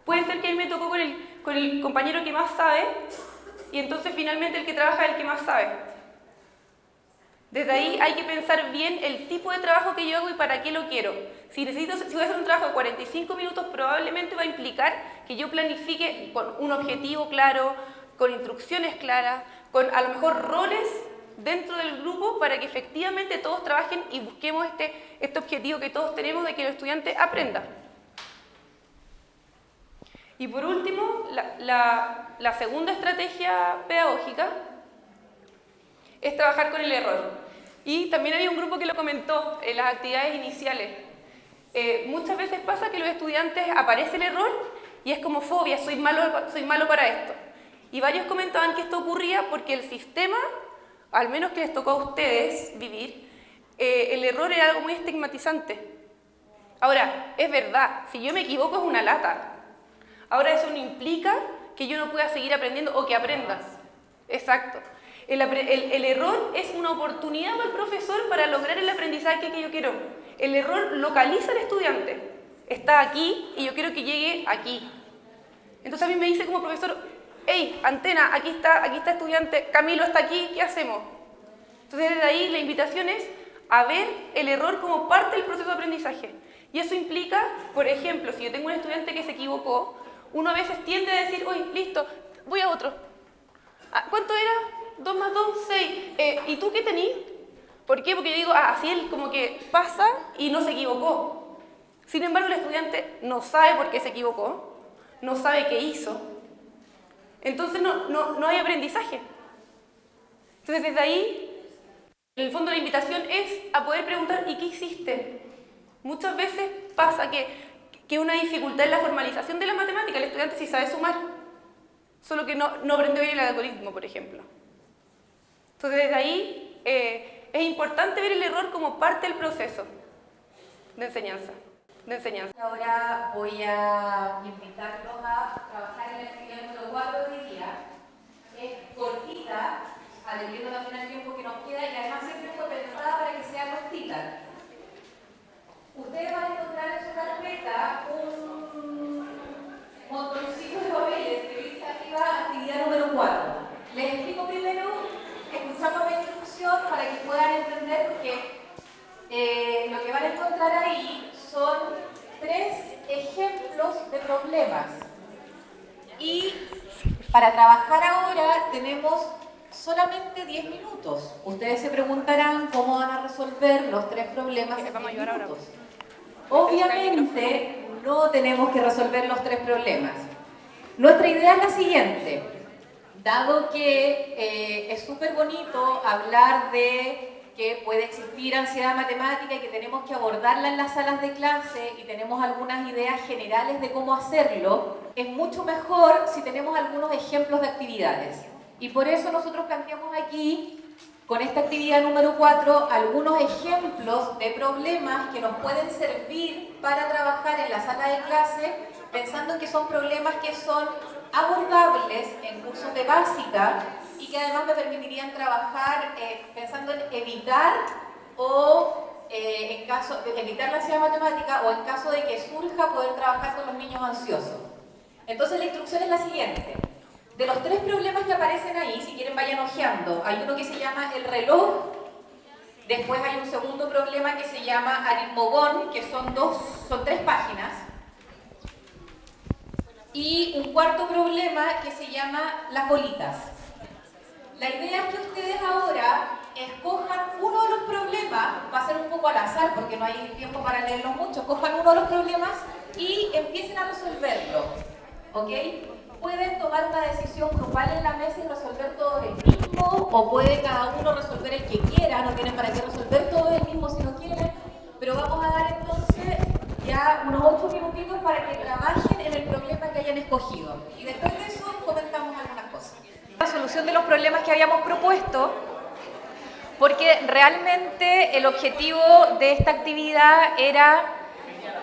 puede ser que a mí me tocó con el compañero que más sabe, y entonces finalmente el que trabaja es el que más sabe. Desde ahí hay que pensar bien el tipo de trabajo que yo hago y para qué lo quiero. Si voy a hacer un trabajo de 45 minutos, probablemente va a implicar que yo planifique con un objetivo claro, con instrucciones claras, con a lo mejor roles dentro del grupo para que efectivamente todos trabajen y busquemos este objetivo que todos tenemos de que el estudiante aprenda. Y por último, la segunda estrategia pedagógica es trabajar con el error. Y también había un grupo que lo comentó en las actividades iniciales. Muchas veces pasa que los estudiantes aparece el error y es como fobia, soy malo para esto. Y varios comentaban que esto ocurría porque el sistema, al menos que les tocó a ustedes vivir, el error era algo muy estigmatizante. Ahora, es verdad, si yo me equivoco es una lata. Ahora eso no implica que yo no pueda seguir aprendiendo o que aprendas. Exacto. El error es una oportunidad para el profesor para lograr el aprendizaje que yo quiero. El error localiza al estudiante. Está aquí y yo quiero que llegue aquí. Entonces a mí me dice como profesor, hey, Antena, aquí está estudiante, Camilo está aquí, ¿qué hacemos? Entonces desde ahí la invitación es a ver el error como parte del proceso de aprendizaje. Y eso implica, por ejemplo, si yo tengo un estudiante que se equivocó, uno a veces tiende a decir, oye, listo, voy a otro. ¿Cuánto era? 2 más 2, 6. ¿Y tú qué tenís? ¿Por qué? Porque yo digo, así él como que pasa y no se equivocó. Sin embargo, el estudiante no sabe por qué se equivocó, no sabe qué hizo. Entonces no hay aprendizaje. Entonces desde ahí, en el fondo la invitación es a poder preguntar, ¿y qué hiciste? Muchas veces pasa que una dificultad en la formalización de la matemática, el estudiante sí sabe sumar, solo que no aprendió bien el algoritmo, por ejemplo. Entonces desde ahí es importante ver el error como parte del proceso. de enseñanza. Ahora voy a invitarlos a trabajar en la actividad número 4 de hoy día. Es cortita, atendiendo también al tiempo que nos queda y además siempre fue pensada para que sea cortita. Ustedes van a encontrar en su carpeta un montoncito de papeles que dice arriba actividad número 4. Les explico primero, escuchando la instrucción para que puedan entender, porque lo que van a encontrar ahí son 3 ejemplos de problemas. Y para trabajar ahora tenemos solamente 10 minutos. Ustedes se preguntarán cómo van a resolver los 3 problemas en 10 minutos. Obviamente no tenemos que resolver los 3 problemas. Nuestra idea es la siguiente. Dado que es súper bonito hablar de que puede existir ansiedad matemática y que tenemos que abordarla en las salas de clase y tenemos algunas ideas generales de cómo hacerlo, es mucho mejor si tenemos algunos ejemplos de actividades. Y por eso nosotros planteamos aquí, con esta actividad número 4, algunos ejemplos de problemas que nos pueden servir para trabajar en la sala de clase, pensando que son problemas que son abordables en cursos de básica y que además me permitirían trabajar pensando en evitar evitar la ansiedad matemática o en caso de que surja poder trabajar con los niños ansiosos. Entonces la instrucción es la siguiente. De los 3 problemas que aparecen ahí, si quieren vayan hojeando, hay uno que se llama el reloj, después hay un segundo problema que se llama aritmogón, que son 3 páginas, y un cuarto problema que se llama las bolitas. La idea es que ustedes ahora escojan uno de los problemas, va a ser un poco al azar porque no hay tiempo para leerlos mucho, escojan uno de los problemas y empiecen a resolverlo, ¿ok? Pueden tomar una decisión grupal en la mesa y resolver todo el mismo, o puede cada uno resolver el que quiera, no tienen para qué resolver todo el mismo si no quieren, pero vamos a dar entonces ya unos 8 minutitos para que trabajen en el problema que hayan escogido. Y después de eso comentamos algunas cosas. La solución de los problemas que habíamos propuesto, porque realmente el objetivo de esta actividad era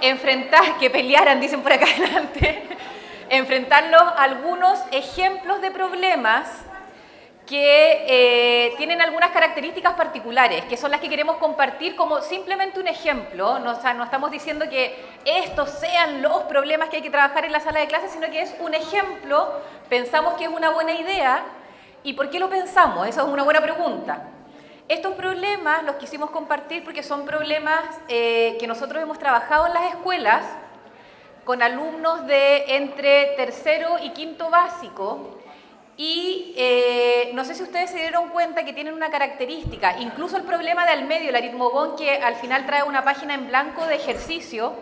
enfrentar, que pelearan, dicen por acá adelante, enfrentarlos a algunos ejemplos de problemas que tienen algunas características particulares, que son las que queremos compartir como simplemente un ejemplo. No, o sea, no estamos diciendo que estos sean los problemas que hay que trabajar en la sala de clases, sino que es un ejemplo, pensamos que es una buena idea. ¿Y por qué lo pensamos? Esa es una buena pregunta. Estos problemas los quisimos compartir porque son problemas que nosotros hemos trabajado en las escuelas con alumnos de entre tercero y quinto básico. Y no sé si ustedes se dieron cuenta que tienen una característica, incluso el problema de al medio, el aritmogón, que al final trae una página en blanco de ejercicio,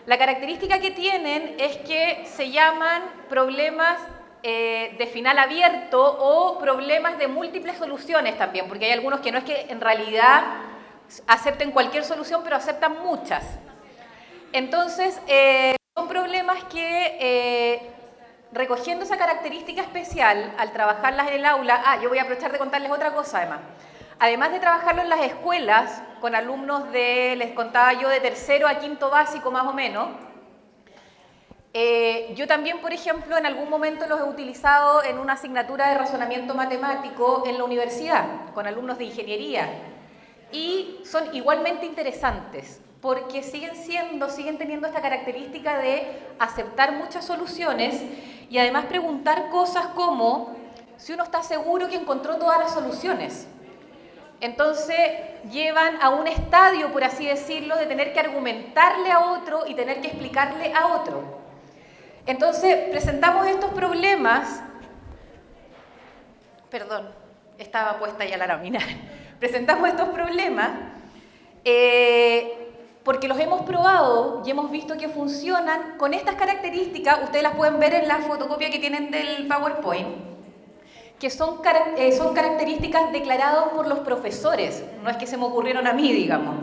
la característica que tienen es que se llaman problemas de final abierto o problemas de múltiples soluciones también, porque hay algunos que no es que en realidad acepten cualquier solución, pero aceptan muchas. Entonces, son problemas que... recogiendo esa característica especial, al trabajarlas en el aula, yo voy a aprovechar de contarles otra cosa además de trabajarlo en las escuelas, con alumnos les contaba yo, de tercero a quinto básico más o menos, yo también, por ejemplo, en algún momento los he utilizado en una asignatura de razonamiento matemático en la universidad, con alumnos de ingeniería, y son igualmente interesantes, porque siguen teniendo esta característica de aceptar muchas soluciones y además preguntar cosas como si uno está seguro que encontró todas las soluciones. Entonces llevan a un estadio, por así decirlo, de tener que argumentarle a otro y tener que explicarle a otro. Entonces presentamos estos problemas, perdón, estaba puesta ya la lámina, presentamos estos problemas porque los hemos probado y hemos visto que funcionan con estas características. Ustedes las pueden ver en la fotocopia que tienen del PowerPoint, que son características declaradas por los profesores, no es que se me ocurrieron a mí, digamos.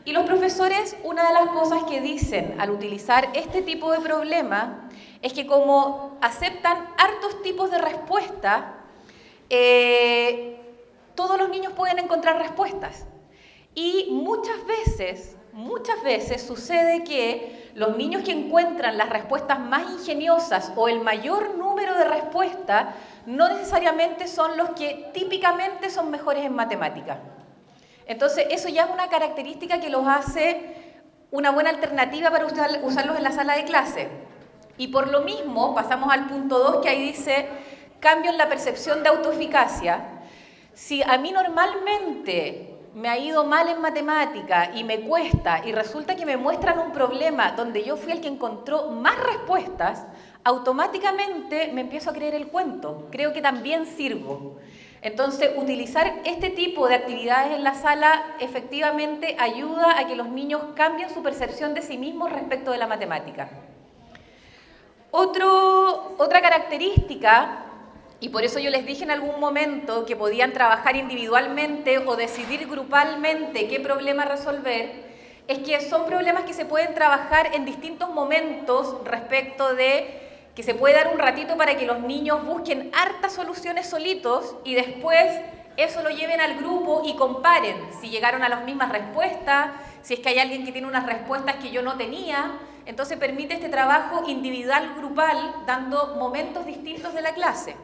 Y los profesores, una de las cosas que dicen al utilizar este tipo de problema es que como aceptan hartos tipos de respuesta, todos los niños pueden encontrar respuestas. Y muchas veces muchas veces sucede que los niños que encuentran las respuestas más ingeniosas o el mayor número de respuestas no necesariamente son los que típicamente son mejores en matemáticas. Entonces, eso ya es una característica que los hace una buena alternativa para usarlos en la sala de clase. Y por lo mismo, pasamos al punto 2, que ahí dice, cambio en la percepción de autoeficacia. Si a mí normalmente me ha ido mal en matemática y me cuesta, y resulta que me muestran un problema donde yo fui el que encontró más respuestas, automáticamente me empiezo a creer el cuento. Creo que también sirvo. Entonces, utilizar este tipo de actividades en la sala efectivamente ayuda a que los niños cambien su percepción de sí mismos respecto de la matemática. Otra característica, y por eso yo les dije en algún momento que podían trabajar individualmente o decidir grupalmente qué problema resolver, es que son problemas que se pueden trabajar en distintos momentos respecto de que se puede dar un ratito para que los niños busquen hartas soluciones solitos y después eso lo lleven al grupo y comparen si llegaron a las mismas respuestas, si es que hay alguien que tiene unas respuestas que yo no tenía. Entonces permite este trabajo individual, grupal, dando momentos distintos de la clase.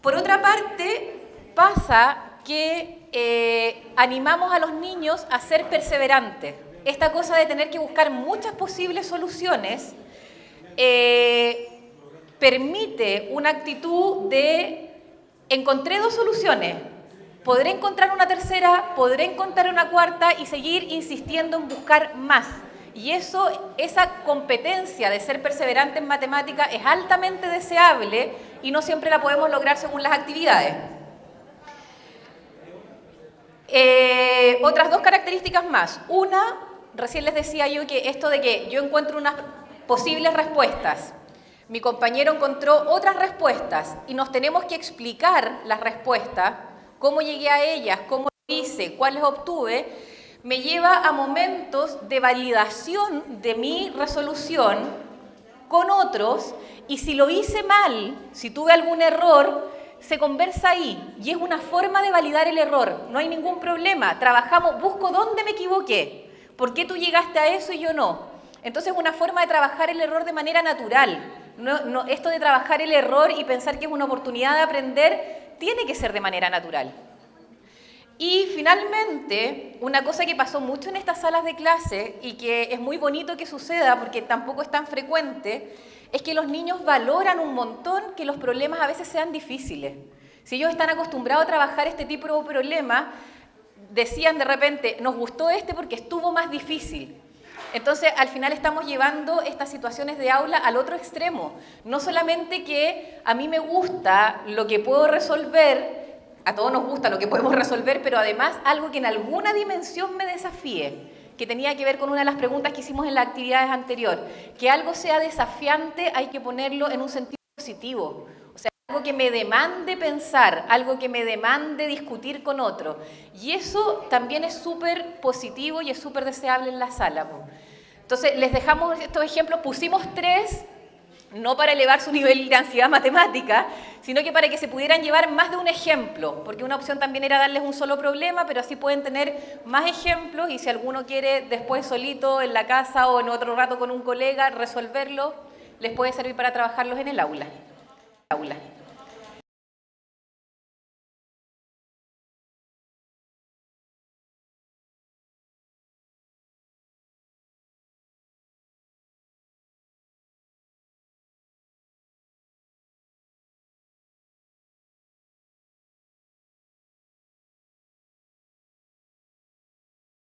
Por otra parte, pasa que animamos a los niños a ser perseverantes. Esta cosa de tener que buscar muchas posibles soluciones permite una actitud de encontré 2 soluciones, podré encontrar una tercera, podré encontrar una cuarta y seguir insistiendo en buscar más. Y esa competencia de ser perseverante en matemática es altamente deseable y no siempre la podemos lograr según las actividades. Otras 2 características más. Una, recién les decía yo que esto de que yo encuentro unas posibles respuestas, mi compañero encontró otras respuestas y nos tenemos que explicar las respuestas, cómo llegué a ellas, cómo lo hice, cuáles obtuve, me lleva a momentos de validación de mi resolución con otros, y si lo hice mal, si tuve algún error, se conversa ahí y es una forma de validar el error, no hay ningún problema, trabajamos, busco dónde me equivoqué, por qué tú llegaste a eso y yo no. Entonces es una forma de trabajar el error de manera natural. Esto de trabajar el error y pensar que es una oportunidad de aprender tiene que ser de manera natural. Y finalmente, una cosa que pasó mucho en estas salas de clase y que es muy bonito que suceda porque tampoco es tan frecuente, es que los niños valoran un montón que los problemas a veces sean difíciles. Si ellos están acostumbrados a trabajar este tipo de problemas, decían de repente, nos gustó este porque estuvo más difícil. Entonces, al final estamos llevando estas situaciones de aula al otro extremo. No solamente que a mí me gusta lo que puedo resolver, a todos nos gusta lo que podemos resolver, pero además algo que en alguna dimensión me desafíe, que tenía que ver con una de las preguntas que hicimos en las actividades anteriores. Que algo sea desafiante hay que ponerlo en un sentido positivo. O sea, algo que me demande pensar, algo que me demande discutir con otro. Y eso también es súper positivo y es súper deseable en la sala. Entonces, les dejamos estos ejemplos, pusimos 3, no para elevar su nivel de ansiedad matemática, sino que para que se pudieran llevar más de un ejemplo, porque una opción también era darles un solo problema, pero así pueden tener más ejemplos y si alguno quiere después solito en la casa o en otro rato con un colega resolverlo, les puede servir para trabajarlos en el aula.